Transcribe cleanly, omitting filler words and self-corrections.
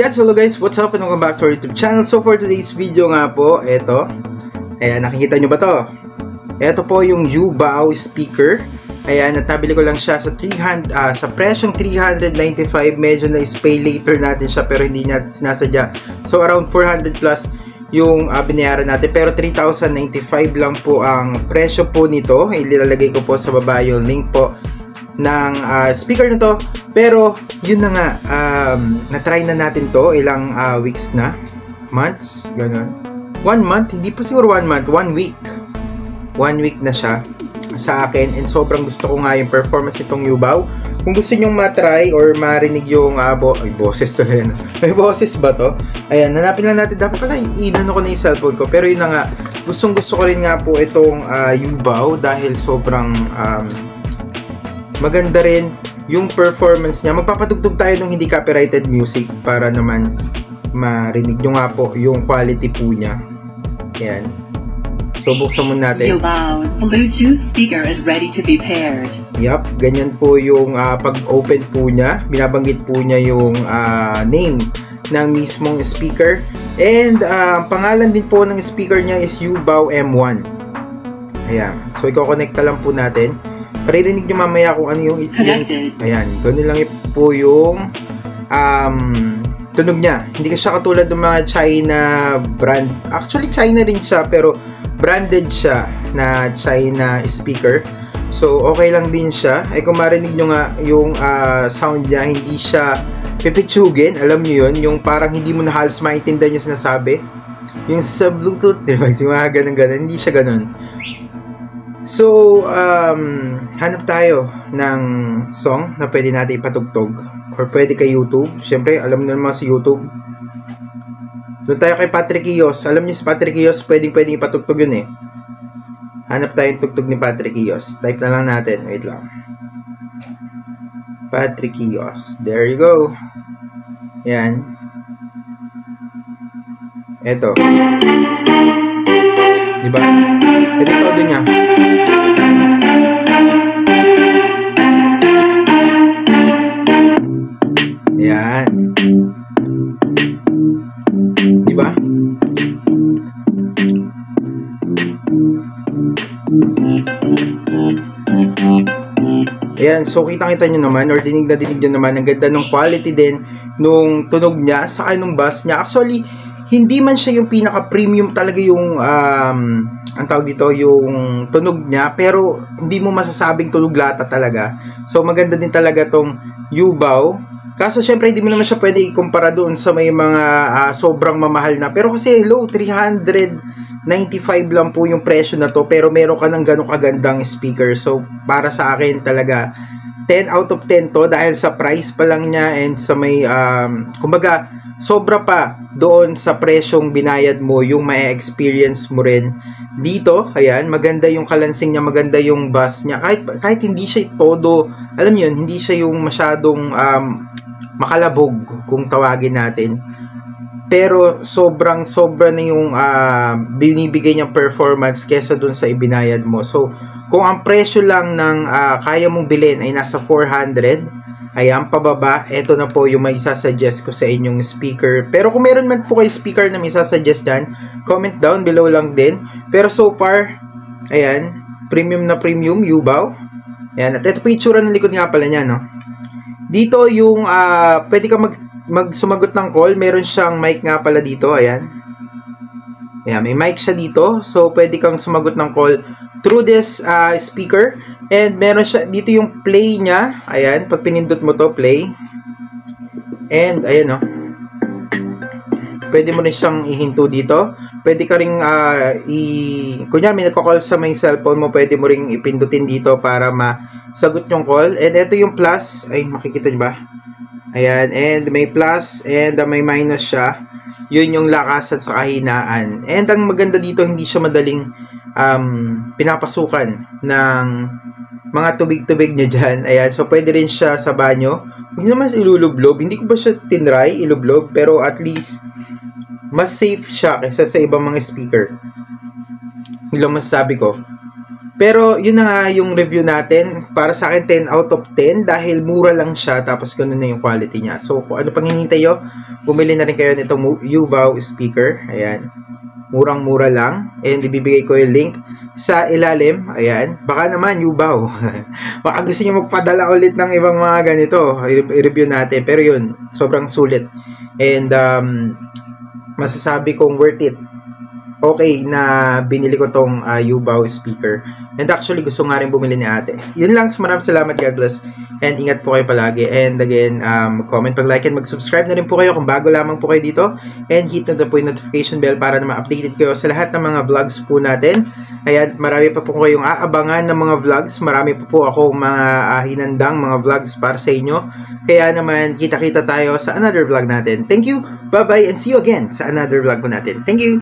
Yes, hello guys, what's up and welcome back to our YouTube channel. So for today's video nga po, eto. Ayan, nakikita nyo ba to? Eto po yung YouBao speaker. Ayan, at nabili ko lang siya sa sa presyong 395. Medyo na-pay later natin siya pero hindi niya sinasadya. So around 400 plus yung binayaran natin. Pero 3,095 lang po ang presyo po nito. Ilalagay ko po sa baba yung link po ng speaker na to. Pero yun na nga, na-try na natin to ilang weeks na, months, gano'n. 1 month, hindi pa siguro 1 month, 1 week. 1 week na siya sa akin, and sobrang gusto ko nga yung performance nitong YouBao. Kung gusto nyong matry or marinig yung boses to rin. May boses ba to? Ayan, hanapin lang natin. Dapat pala inano ko na yung cellphone ko. Pero yun na nga, gusto ko rin nga po itong YouBao dahil sobrang maganda rin yung performance niya. Magpapatugtog tayo ng hindi copyrighted music para naman marinig nyo nga po yung quality po niya. Ayan. So, buksan muna natin. YouBao Bluetooth speaker is ready to be paired. Yup, ganyan po yung pag-open po niya. Binabanggit po niya yung name ng mismong speaker. And pangalan din po ng speaker niya is YouBao M1. Ayan. So, i-connect lang po natin. Paririnig nyo mamaya kung ano yung ayan, gano'n lang po yung tunog niya. Hindi siya katulad ng mga China brand. Actually, China rin siya, pero branded siya na China speaker. So, okay lang din siya. Ay, kung marinig nyo nga yung sound niya, hindi siya pipitsugin. Alam nyo yun, yung parang hindi mo na halos maintindihan yung sinasabi. Yung sa Bluetooth, diba? Yung mga ganun-ganun, hindi siya ganun. So, hanap tayo ng song na pwede natin ipatugtog or pwede kay YouTube. Siyempre, alam nyo naman si YouTube. Doon tayo kay Patrick Ios. Alam niyo si Patrick Ios, pwedeng ipatugtog yun eh. Hanap tayo yung tugtog ni Patrick Ios. Type na lang natin. Wait lang. Patrick Ios. There you go. Yan. Eto. Diba? Ito yung todo niya. Yan. Diba? Ayan, so kitang-kita nyo naman or dinig na dinig nyo naman, ang ganda ng quality din nung tunog niya saka nung bass niya. Actually, hindi man siya yung pinaka-premium talaga yung ang tawag dito, yung tunog niya, pero hindi mo masasabing tunog lata talaga. So maganda din talaga tong YouBao. Kaso syempre hindi mo naman siya pwede ikumpara doon sa may mga sobrang mamahal na. Pero kasi hello, 395 lang po yung presyo na to, pero meron ka ng ganong kagandang speaker. So para sa akin talaga 10 out of 10 to dahil sa price pa lang niya and sa may kumbaga sobra pa doon sa presyong binayad mo yung ma-experience mo rin dito. Ayan, maganda yung kalansing niya, maganda yung bass niya. Kahit hindi siya todo, alam niyo yun, hindi siya yung masyadong makalabog kung tawagin natin. Pero sobra na yung binibigay niyang performance kesa doon sa ibinayad mo. So, kung ang presyo lang ng kaya mong bilhin ay nasa 400, ayan, pababa, eto na po yung may sasuggest ko sa inyong speaker. Pero kung meron man po kayo speaker na may sasuggest dyan, comment down below lang din. Pero so far, ayan, premium na premium, YouBao. Ayan, at ito po yung itsura ng likod nga pala niya, no? Dito yung, pwede ka sumagot ng call. Meron siyang mic nga pala dito, ayan. Ayan, may mic siya dito. So, pwede kang sumagot ng call through this speaker. And meron siya, dito yung play niya. Ayan, pag pinindot mo to, play. And, ayan o. Pwede mo rin siyang ihinto dito. Pwede ka rin, kunya may nagko-call sa may cellphone mo, pwede mo rin ipindutin dito para masagot yung call. And ito yung plus. Ay, makikita nyo ba? Ayan, and may plus and may minus siya. Yun yung lakasan sa kahinaan. And ang maganda dito, hindi siya madaling pinapasukan ng mga tubig-tubig niya dyan. Ayan, so pwede rin siya sa banyo. Hindi naman ilulublob. Hindi ko ba siya tinry ilublob, pero at least mas safe siya kaysa sa ibang mga speaker. Yun lang masasabi ko. Pero yun na nga yung review natin. Para sa akin 10 out of 10 dahil mura lang siya tapos ganun na yung quality niya. So kung ano pang hinihintay nyo, bumili na rin kayo nitong YouBow speaker. Ayan. Murang-mura lang. And ibibigay ko yung link sa ilalim. Ayan. Baka naman YouBow. Baka gusto nyo magpadala ulit ng ibang mga ganito. I-review natin. Pero yun, sobrang sulit. And masasabi kong worth it. Okay na binili ko tong YouBow speaker. And actually, gusto nga rin bumili ni ate. Yun lang. Maraming salamat. God bless. And ingat po kayo palagi. And again, comment, pag-like, and mag-subscribe na rin po kayo kung bago lamang po kayo dito. And hit na po yung notification bell para na ma-updated kayo sa lahat ng mga vlogs po natin. Ayan, marami pa po kayong aabangan ng mga vlogs. Marami pa po akong mga hinandang mga vlogs para sa inyo. Kaya naman, kita-kita tayo sa another vlog natin. Thank you. Bye-bye. And see you again sa another vlog po natin. Thank you.